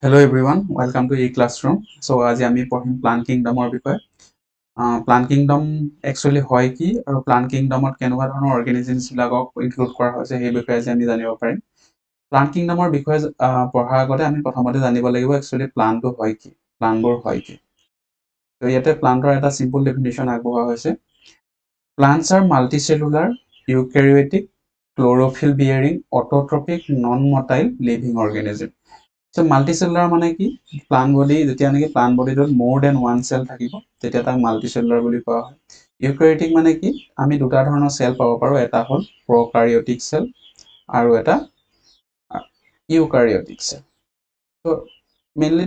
Hello everyone, welcome to E-Classroom. So আজি আমি পঢ়িম প্লান্ট কিংডমৰ বিষয়ে। প্লান্ট কিংডম একচুয়ালি হয় কি আৰু প্লান্ট কিংডমত কেনেকুৱা ধৰণৰ অৰ্গেনিজমছ বিলাকক ইনক্লুড কৰা হৈছে সেই বিষয়ে আজি আমি জানিব পাৰিম। প্লান্ট কিংডমৰ বিষয়ে পঢ়াৰ আগতে আমি প্ৰথমতে জানিব লাগিব একচুয়ালি প্লান্টটো হয় কি, প্লান্টবোৰ হয় কি। তো ইয়াতে প্লান্টৰ এটা সিম্পল ডেফিনিশ্যন আগবঢ়োৱা হৈছে। Plants are multicellular, eukaryotic, chlorophyll bearing, autotrophic, non-motile living organism. So multicellular মানে কি প্লান্ট বডি যেতিয়া নেকি প্লান্ট বডিটোত মোৰ দেন ওৱান সেল থাকিব তেতিয়া তাক মাল্টিচেলুলাৰ বুলি কোৱা হয় ইউক্যাৰিওটিক মানে কি আমি দুটা ধৰণৰ সেল পাব পাৰো এটা হ'ল প্ৰকাৰিওটিক সেল আৰু এটা ইউক্যাৰিওটিক cell so mainly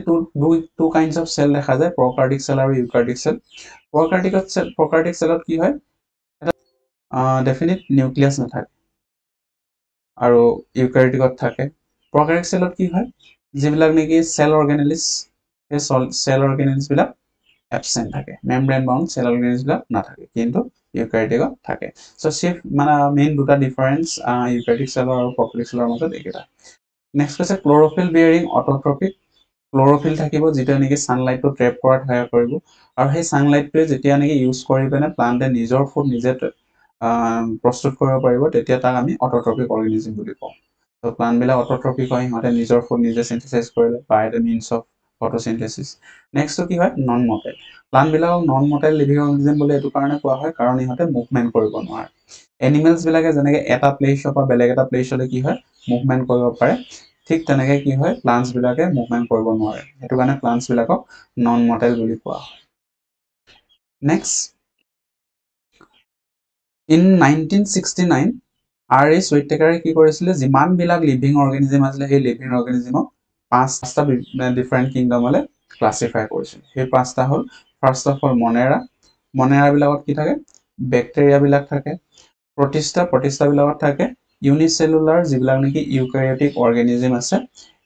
two kinds of cell দেখা যায় প্ৰকাৰিওটিক সেল আৰু ইউক্যাৰিওটিক সেল প্ৰকাৰিওটিক সেলত কি হয় এটা ডেফিনিট নিউক্লিয়াছ নাথাকে আৰু ইউক্যাৰিওটিকত থাকে প্ৰকাৰিওটিক সেলত কি হয় যিবিলাক নেকি সেল অৰ্গেনেলিজ এই সেল অৰ্গেনেলিজ বিলাক এবসেন্ট থাকে মেমব্রেন বাউন্ড সেল অর্গানিজম বিলাক না থাকে কিন্তু ইউক্যারিওটিকত থাকে সো শিফট মানে মেইন দুটা ডিফারেন্স ইউক্যারিওটিক সেল আৰু প্ৰকাৰিওটিক সেলৰ মাজত একেটা নেক্সট কৈছে ক্লোৰোফিল বিয়াৰিং অটোট্ৰপিক ক্লোৰোফিল থাকিব যেটা নেকি সানলাইটটো ট্ৰেপ কৰাত সহায় কৰিব আৰু সেই সানলাইটটোৱে যেতিয়া নেকি ইউজ কৰি পেনে প্লান্টে নিজৰ ফুড নিজে প্ৰস্তুত কৰিব পাৰিব তেতিয়া তাক আমি অটোট্ৰপিক অৰ্গেনিজম বুলি কওঁ তো প্লান্ট বিলাক অটোট্ৰপিক হয় সিহঁতে নিজৰ ফুড নিজে সিনথেসাইজ কৰে by the means of photosynthesis next কি হয় নন মটেল প্লান্ট বিলাকক নন মটেল লিভিং অৰ্গেনিজম বুলি এটো কাৰণে কোৱা হয় কাৰণ ইহঁতে মুভমেন্ট কৰিব নোৱাৰে এনিমেলছ বিলাকে যেনেকৈ এটা প্লেছৰ পৰা বেলেগ এটা প্লেছলৈ কি হয় মুভমেন্ট কৰিব পাৰে ঠিক তেনেকৈ কি হয় প্লান্টছ বিলাকে মুভমেন্ট কৰিব নোৱাৰে এটো কাৰণে প্লান্টছ বিলাকক নন মটেল বুলি কোৱা হয় নেক্সট ইন 1969 R.A. Whittaker কি কৰিছিলে যিমান বিলাক লিভিং অৰ্গেনিজম আছিল সেই লিভিং অৰ্গেনিজমক পাঁচটা ডিফাৰেন্ট কিংডমলে ক্লাসিফাই কৰিছিল সেই পাঁচটা হ'ল ফাৰ্স্ট অফ অল মনেৰা বিলাকত কি থাকে ব্যাকটেৰিয়া বিলাক থাকে প্ৰতিষ্ঠা বিলাকত থাকে ইউনিসেলুলাৰ যিবিলাক নেকি ইউক্যাৰিওটিক অৰ্গেনিজম আছে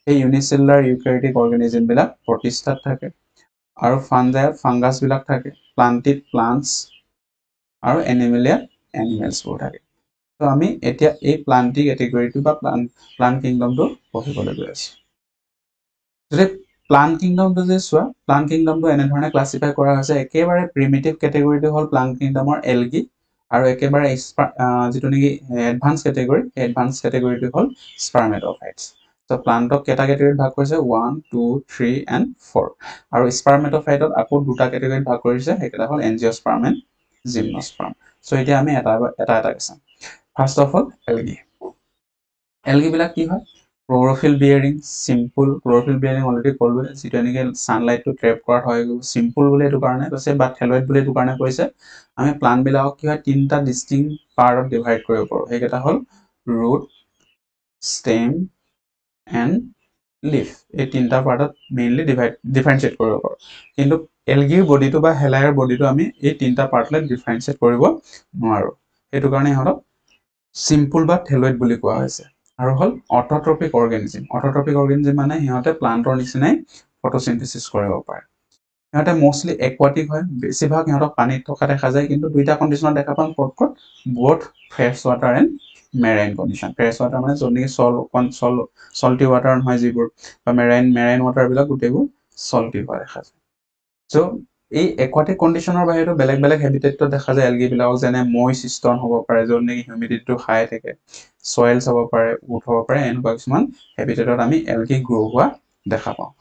এই ইউনিসেলুলাৰ ইউক্যাৰিওটিক অৰ্গেনিজম বিলাক প্ৰতিষ্ঠাত থাকে আৰু ফাংগাছ বিলাক থাকে প্লান্টিড প্লান্টস আৰু এনিমেলিয়া এনিমেলছবোৰ থাকে তো আমি এতিয়া এই প্লান্টি ক্যাটেগৰীটো বা প্লান্ট কিংডমটো পঢ়িবলৈ গৈ আছো যদি প্লান্ট কিংডমটো যে চোৱা প্লান্ট কিংডমটো এনে ধৰণে ক্লাসিফাই কৰা হৈছে একেবাৰে প্ৰিমিটিভ ক্যাটেগৰীটো হ'ল প্লান্ট কিংডমৰ এলগি আৰু একেবাৰে যেটো নেকি এডভান্স ক্যাটেগৰীটো হ'ল স্পাৰমেট'ফাইটছ তো প্লান্টক কেটা ক্যাটেগৰীত ভাগ কৰিছে 1 2 3 and 4 আৰু স্পাৰমেট'ফাইটত আকৌ দুটা ক্যাটেগৰীত ভাগ কৰিছে হেকেটা হ'ল এনজিওস্পাৰ্ম এণ্ড জিমনোস্পাৰ্ম সো এতিয়া আমি এটা চাম ফাৰ্স্ট অফ অল এলগি বিলাক কি হয় ক্লোৰোফিল বিয়াৰিং সিম্পল ক্লোৰোফিল বিয়াৰিং অলৰেডি ক'লো যেটো এনেকে সানলাইটটো ট্ৰেপ কৰাত হয় সিম্পল বুলি এটো কাৰণে কৈছে বা থেলয়েড বুলি এটো কাৰণে কৈছে আমি প্লান্ট বিলাকক কি হয় তিনটা ডিস্টিংক্ট পাৰ্টত ডিভাইড কৰিব পাৰো হেকেটা হ'ল ৰুট ষ্টেম এণ্ড লিফ এই তিনটা পাৰ্টত মেইনলি ডিফাৰেন্সিয়েট কৰিব পাৰো কিন্তু এলগিৰ বডিটো বা হেলাইৰ বডিটো আমি এই তিনটা পাৰ্টলৈ ডিফাৰেন্সিয়েট কৰিব নোৱাৰো এটো কাৰণে হৰক সিম্পল বা থেলয়েড বুলি কোৱা হৈছে আৰু হল অটোট্ৰপিক অৰ্গেনিজম মানে হিহঁতে প্লান্টৰ নিচিনাই ফটোসিনথেসিস কৰিব পাৰে হিহঁতে মোস্টলি একুয়াটিক হয় বেছিভাগ হিহঁতক পানীত থকা দেখা যায় কিন্তু দুইটা কন্ডিশনত দেখা পাম পটকট both fresh water and marine condition fresh water মানে য'ত নেকি সল্টি ওয়াটাৰ নহয় যিবোৰ বা মেৰাইন ওয়াটাৰ বিলাক গুটেবোৰ সল্টি হোৱা দেখা যায় সো এই একুয়াটিক কন্ডিশনৰ বাহিৰেও বেলেগ হেবিটেটটো দেখা যায় এলগি বিলাকক যেনে মইষ্ট ষ্টন হ'ব পাৰে য'ত নেকি হিউমিডিটিটো হাই থাকে সয়েলছ হ'ব পাৰে উড হ'ব পাৰে এনেকুৱা কিছুমান হেবিটেটত আমি এলগি গ্ৰো হোৱা দেখা পাওঁ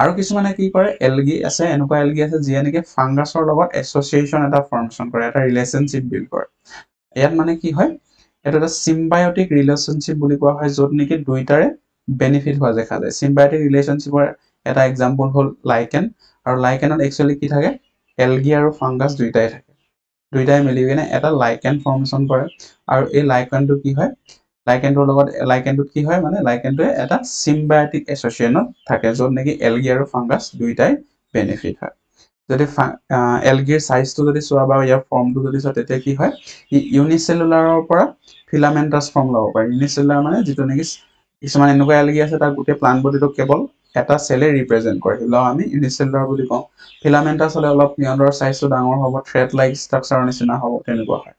আৰু কিছুমানে কি কৰে এলগি আছে এনেকুৱা এলগি আছে যিয়ে নেকি ফাংগাছৰ লগত এছ'চিয়েচন এটা ফৰ্মেশন কৰে এটা ৰিলেশনশিপ বিল্ড কৰে ইয়াত মানে কি হয় এটা সিম্বায়োটিক ৰিলেশনশিপ বুলি কোৱা হয় য'ত নেকি দুইটাৰে বেনিফিট হোৱা দেখা যায় সিম্বায়োটিক ৰিলেশনশিপৰ এটা এক্সাম্পল হ'ল লাইকেন আৰু লাইকেনত একচুয়ালি কি থাকে এলগি আৰু ফাংগাছ দুইটাই থাকে দুইটাই মিলি কিনে এটা লাইকেন ফৰ্মেশন কৰে আৰু এই লাইকেনটো কি হয় লাইকেনটোত কি হয় মানে লাইকেনটোৱে এটা সিম্বায়োটিক এছ'চিয়েশনত থাকে য'ত নেকি এলগি আৰু ফাংগাছ দুইটাই বেনিফিট হয় যদি এলগিৰ সাইজটো যদি চোৱা বা ইয়াৰ ফৰ্মটো যদি চোৱা তেতিয়া কি হয় ইউনিসেলুলাৰৰ পৰা ফিলামেন্টাছ ফৰ্ম ল'ব পাৰে ইউনিসেলুলাৰ মানে যেটো নেকি কিছুমান এনেকুৱা এলগি আছে তাৰ গোটেই প্লান্ট বডিটো কেৱল এটা সেলে ৰিপ্ৰেজেন্ট কৰে হিলা আমি ইউনিসেলুলাৰ বুলি কওঁ ফিলামেন্টাছ হলে অলপ নিয়ন্ডৰ সাইজটো ডাঙৰ হ'ব থ্ৰেড লাইক ষ্ট্ৰাকচাৰৰ নিচিনা হ'ব তেনেকুৱা হয়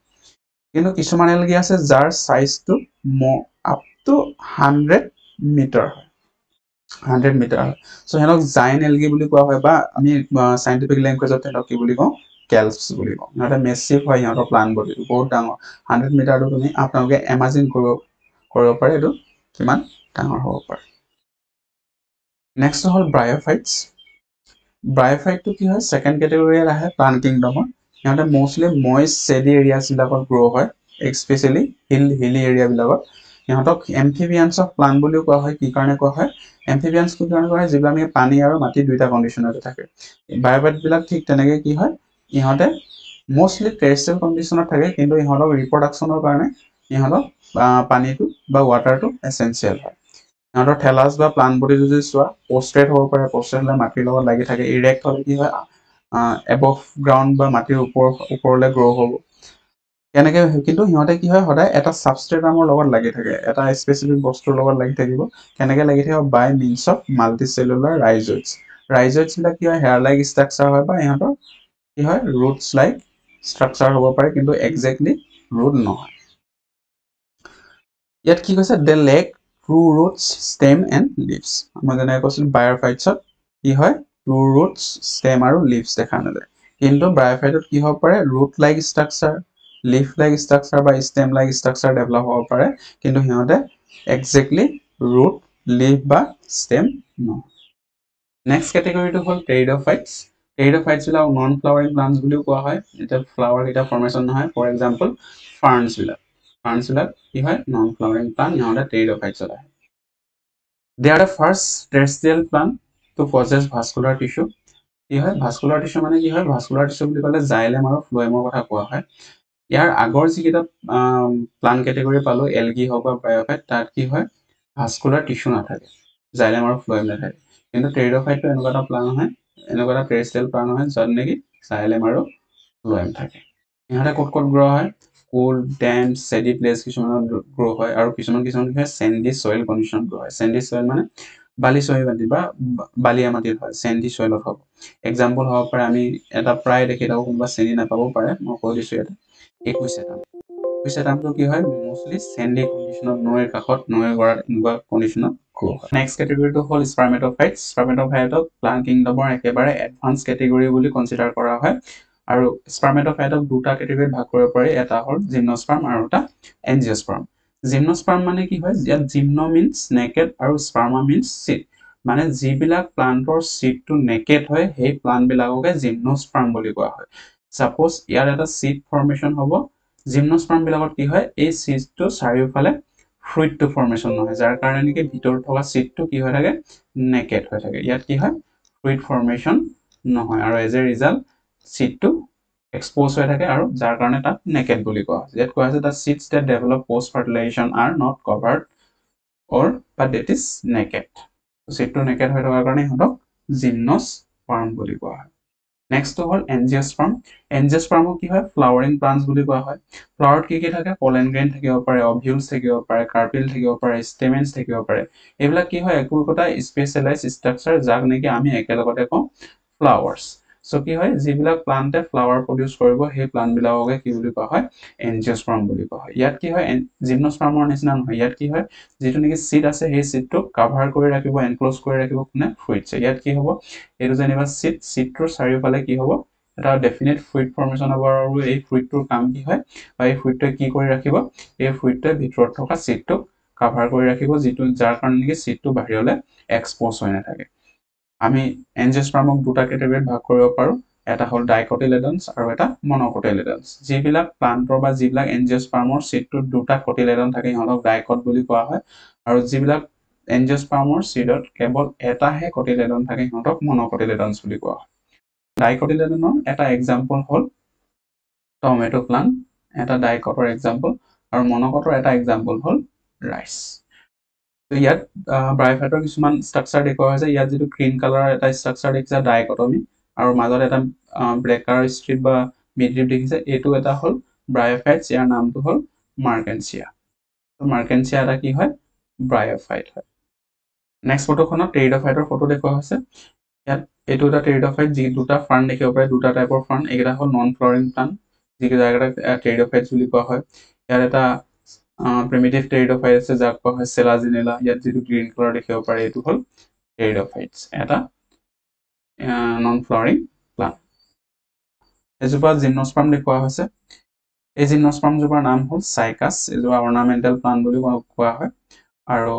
কিন্তু কিছুমান এলগি আছে যাৰ সাইজটো আপ টু 100 মিটাৰ হয় 100 মিটাৰ হয় সো হেনক জাইন এলগি বুলি কোৱা হয় বা আমি সাইন্টিফিক ল্যাঙ্গুৱেজত হেনক কি বুলি কওঁ কেলপছ বুলি কওঁ এটা মেছিভ হয় ইহঁতৰ প্লান বডি বহুত ডাঙৰ 100 মিটাৰটো তুমি আপোনালোকে ইমাজিন কৰিব পাৰে এটো কিমান ডাঙৰ হ'ব পাৰে নেক্সট হল ব্ৰায়োফাইটছ ব্ৰায়োফাইটটো কি হয় সেকেন্ড ক্যাটেগৰীত আহে প্লান্ট কিংডমৰ ইহঁতে মোস্টলি ময়েষ্ট সেডি এৰিয়াছ বিলাকত গ্ৰো হয় এস্পেশালি হিলি এৰিয়া বিলাকত ইহঁতক এম্ফিবিয়ানছ অফ প্লান্ট বুলিও কোৱা হয় কি কাৰণে কোৱা হয় এম্ফিবিয়ানছ কি কাৰণে কোৱা হয় যিবিলাক আমি পানী আৰু মাটি দুইটা কন্ডিশনতে থাকে ব্ৰায়োফাইট বিলাক ঠিক তেনেকৈ কি হয় ইহঁতে মোস্টলি টেৰেষ্ট্ৰিয়েল কন্ডিশনত থাকে কিন্তু ইহঁতক ৰিপ্ৰডাকচনৰ কাৰণে ইহঁতক পানীটো বা ৱাটাৰটো এসেনশিয়েল হয় ইহঁতৰ থেলাছ বা প্লান্ট বডি যদি চোৱা পোষ্ট্ৰেট হ'ব পাৰে পোষ্ট্ৰেট হলে মাটিৰ লগত লাগি থাকে ইৰেক্ট হলে কি হয় এবভ গ্ৰাউণ্ড বা মাটিৰ ওপৰলৈ গ্ৰো হ'ব এনেকে কিন্তু সিহঁতে কি হয় সদায় এটা সাবষ্ট্ৰেটামৰ লগত লাগি থাকে এটা স্পেসিফিক বস্তুৰ লগত লাগি থাকিব কেনেকে লাগি থাকিব বাই মিনছ অফ মাল্টিসেলুলাৰ ৰাইজয়েডছ বিলাক কি হয় হেয়াৰ লাইক ষ্ট্ৰাকচাৰ হয় বা ইহঁতৰ কি হয় ৰুটছ লাইক ষ্ট্ৰাকচাৰ হ'ব পাৰে কিন্তু এক্স্যাক্টলি ৰুট নহয় ইয়াত কি কৈছে they lack true roots stem and leaves মই যেনেকৈ কৈছিলোঁ ব্ৰায়োফাইটছত কি হয় ট্ৰু ৰুটছ ষ্টেম আৰু লিভছ দেখা নাযায় কিন্তু ব্ৰায়োফাইটত কি হ'ব পাৰে root like structure leaf like structure বা ষ্টেম লাইক ষ্ট্ৰাকচাৰ ডেভেলপ হ'ব পাৰে কিন্তু সিহঁতে এক্স্যাক্টলি ৰুট লিফ বা ষ্টেম নহয় নেক্সট ক্যাটেগৰীটো হ'ল টেৰিডোফাইটছ টেৰিডোফাইটছ বিলাক নন ফ্লাৱাৰিং প্লান্টছ বুলিও কোৱা হয় এটা ফ্লাৱাৰ এটা ফৰ্মেশন নহয় ফৰ এক্সাম্পল ফাৰ্নছ বিলাক কি হয় নন ফ্লাৱাৰিং প্লান্ট ইহঁতে টেৰিডোফাইটছত আহে they are the first terrestrial plant to possess vascular tissue কি হয় ভাস্কুলাৰ টিস্যু মানে কি হয় ভাস্কুলাৰ টিস্যু বুলি ক'লে জাইলেম আৰু ফ্লোয়েমৰ কথা কোৱা হয় ইয়াৰ আগৰ যিকেইটা প্লান্ট ক্যাটেগৰী পালো এলগি হওক বা ব্ৰায়োফাইট তাত কি হয় ভাস্কুলাৰ টিস্যু নাথাকে জাইলেম আৰু ফ্লোয়েম নাথাকে কিন্তু টেৰিডোফাইটটো এনেকুৱা এটা প্লান্ট হয় এনেকুৱা এটা টেৰেষ্ট্ৰিয়েল প্লান্ট হয় য'ত নেকি জাইলেম আৰু ফ্লোয়েম থাকে ইহঁতে ক'ত গ্ৰো হয় কুল ডেম্প সেডি প্লেস কিছুমানত গ্ৰো হয় আৰু কিছুমান কি হয় সেন্ডি সয়েল কন্ডিশন গ্ৰো হয় সেন্ডি সয়েল মানে বালি সয়েল মাটি বা বালিয়া মাটিত হয় সেন্ডি সয়েলত হ'ব এক্সাম্পল হ'ব পাৰে আমি এটা প্ৰায় দেখি থাকো কোনোবা চিনি নাপাব পাৰে মই কৈ দিছো এটা একুইছেটামটো কি হয় মোস্টলি সেন্ডি কন্ডিশনত নৈৰ কাষত নৈৰ গৰাত এনেকুৱা কন্ডিশনত গ্ৰো হয় নেক্সট ক্যাটেগৰীটো হ'ল স্পাৰ্মেটোফাইটক প্লান্ট কিংডমৰ একেবাৰে এডভান্স ক্যাটেগৰী বুলি কনসিডাৰ কৰা হয় আৰু স্পাৰ্মেটোফাইটক দুটা ক্যাটেগৰীত ভাগ কৰিব পাৰি এটা হ'ল জিমনোস্পাৰ্ম আৰু এটা এনজিওস্পাৰ্ম জিমনোস্পাৰ্ম মানে কি হয় ইয়াত জিমনো মিন্স নেকেড আৰু স্পাৰ্মা মিন্স সিড মানে যিবিলাক প্লান্টৰ সিডটো নেকেড হয় সেই প্লান্ট বিলাককে জিমনোস্পাৰ্ম বুলি কোৱা হয় সাপোজ ইয়াৰ এটা সিড ফৰ্মেশন হ'ব জিমনোস্পাৰ্ম বিলাকত কি হয় এই সিডটো চাৰিওফালে ফ্ৰুইটটো ফৰ্মেশন নহয় যাৰ কাৰণে নেকি ভিতৰত থকা সিডটো কি হৈ থাকে নেকেড হৈ থাকে ইয়াত কি হয় ফ্ৰুইট ফৰ্মেশন নহয় আৰু এজ এ ৰিজাল্ট সিডটো এক্সপ'জ হৈ থাকে আৰু যাৰ কাৰণে তাক নেকেড বুলি কোৱা হয় ইয়াত কোৱা হৈছে the seeds that develop post fertilization are not covered or but that is naked সিডটো নেকেড হৈ থকাৰ কাৰণে ইহঁতক জিমনোস্পাৰ্ম বুলি কোৱা হয় নেক্সট হ'ল এনজিওস্পাৰ্মক কি হয় ফ্লাৱাৰিং প্লান্টছ বুলি কোৱা হয় ফ্লাৱাৰত কি থাকে পলেন গ্ৰেইন থাকিব পাৰে অভিউলছ থাকিব পাৰে কাৰ্পিল থাকিব পাৰে ষ্টেমেন্স থাকিব পাৰে এইবিলাক কি হয় একোটা স্পেশালাইজ ষ্ট্ৰাকচাৰ যাক নেকি আমি একেলগতে কওঁ ফ্লাৱাৰ্ছ সো কি হয় যিবিলাক প্লান্টে ফ্লাৱাৰ প্ৰডিউস কৰিব সেই প্লান্ট বিলাককে কি বুলি কোৱা হয় এনজিওস্পাৰ্ম বুলি কোৱা হয় ইয়াত কি হয় জিমনোস্পাৰ্মৰ নিচিনা নহয় ইয়াত কি হয় যেটো নেকি সিড আছে সেই সিডটো কভাৰ কৰি ৰাখিব এনক্লোজ কৰি ৰাখিব কোনে ফ্ৰুইটছ ইয়াত কি হ'ব এটো যেনিবা সিডটোৰ চাৰিওফালে কি হ'ব এটা ডেফিনেট ফ্ৰুইট ফৰ্মেশন হ'ব আৰু এই ফ্ৰুইটটোৰ কাম কি হয় বা এই ফ্ৰুইটটোৱে কি কৰি ৰাখিব এই ফ্ৰুইটটোৱে ভিতৰত থকা সিডটো কভাৰ কৰি ৰাখিব যেটো যাৰ কাৰণে নেকি সিডটো বাহিৰলে এক্সপ'জ হৈ নাথাকে আমি এনজিওস্পাৰ্মক দুটা ক্যাটেগৰীত ভাগ কৰিব পাৰো এটা হ'ল ডাইকটিলেডনছ আৰু এটা মনোকটিলেডনছ যিবিলাক প্লান্টৰ বা যিবিলাক এনজিওস্পাৰ্মৰ সিডটোত দুটা কটিলেডন থাকে ইহঁতক ডাইকট বুলি কোৱা হয় আৰু যিবিলাক এনজিওস্পাৰ্মৰ সিডত কেৱল এটাহে কটিলেডন থাকে ইহঁতক মনোকটিলেডনছ বুলি কোৱা হয় ডাইকটিলেডনৰ এটা এক্সাম্পল হ'ল টমেটো প্লান্ট এটা ডাইকটৰ এক্সাম্পল আৰু মনোকটৰ এটা এক্সাম্পল হ'ল ৰাইচ তো ইয়াত ব্ৰায়োফাইটৰ কিছুমান ষ্ট্ৰাকচাৰ দেখুওৱা হৈছে ইয়াত যেটো গ্ৰীন কালাৰৰ এটা ষ্ট্ৰাকচাৰ দেখিছে ডাইকটমি আৰু মাজত এটা ব্লেক কালাৰ ষ্ট্ৰিপ বা মিডৰিপ দেখিছে এটো এটা হ'ল ব্ৰায়োফাইটছ ইয়াৰ নামটো হ'ল মাৰ্কেনচিয়া তো মাৰ্কেনচিয়া এটা কি হয় ব্ৰায়োফাইট হয় নেক্সট ফটোখনত টেৰিডোফাইটৰ ফটো দেখুওৱা হৈছে ইয়াত এটো এটা টেৰিডোফাইট যি দুটা ফাৰ্ন দেখিব পাৰে দুটা টাইপৰ ফাৰ্ন একেটা হ'ল নন ফ্লাৱাৰিং প্লান্ট যিকে জায়গাটা টেৰিডোফাইটছ বুলি কোৱা হয় ইয়াত এটা প্ৰিমিটিভ টেৰিডোফাইট আছে যাক কোৱা হয় সেলাজিনেলা ইয়াত যেটো গ্ৰীন কালাৰ দেখিব পাৰে এটো হ'ল টেৰিডোফাইটছ এটা নন ফ্লাৱাৰিং প্লান্ট এজোপা জিমনস্পাৰ্ম দেখুওৱা হৈছে এই জিমনস্পাৰ্মজোপাৰ নাম হ'ল চাইকাছ এজোপা অৰ্নামেণ্টেল প্লান্ট বুলি কোৱা হয় আৰু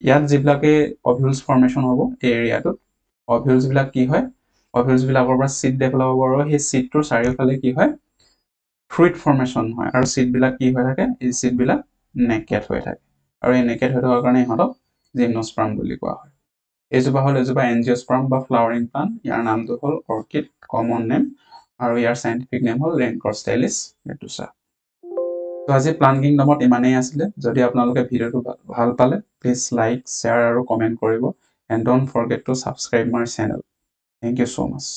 ইয়াত যিবিলাকে অভিউলছ ফৰ্মেশ্যন হ'ব এই এৰিয়াটোত অভিউলছবিলাক কি হয় অভিউলছবিলাকৰ পৰা চিড ডেভেলপ হ'ব আৰু সেই চিডটোৰ চাৰিওফালে কি হয় ফ্ৰুইট ফৰ্মেশ্যন হয় আৰু চিডবিলাক কি হৈ থাকে এই চিডবিলাক নেকেড হৈ থাকে আৰু এই নেকেড হৈ থকাৰ কাৰণে ইহঁতক জিমনস্পাৰ্ম বুলি কোৱা হয় এইজোপা হ'ল এজোপা এনজিঅস্পাৰ্ম বা ফ্লাৱাৰিং প্লান্ট ইয়াৰ নামটো হ'ল অৰ্কিড কমন নেম আৰু ইয়াৰ সাইন্টিফিক নেম হ'ল ৰেনকৰ ষ্টাইলিছ মেটুছা তো আজি প্লান্ট কিংডমত ইমানেই আছিলে যদি আপোনালোকে ভিডিঅ'টো ভাল পালে প্লিজ লাইক শ্বেয়াৰ আৰু কমেণ্ট কৰিব and don't forget to subscribe my channel thank you so much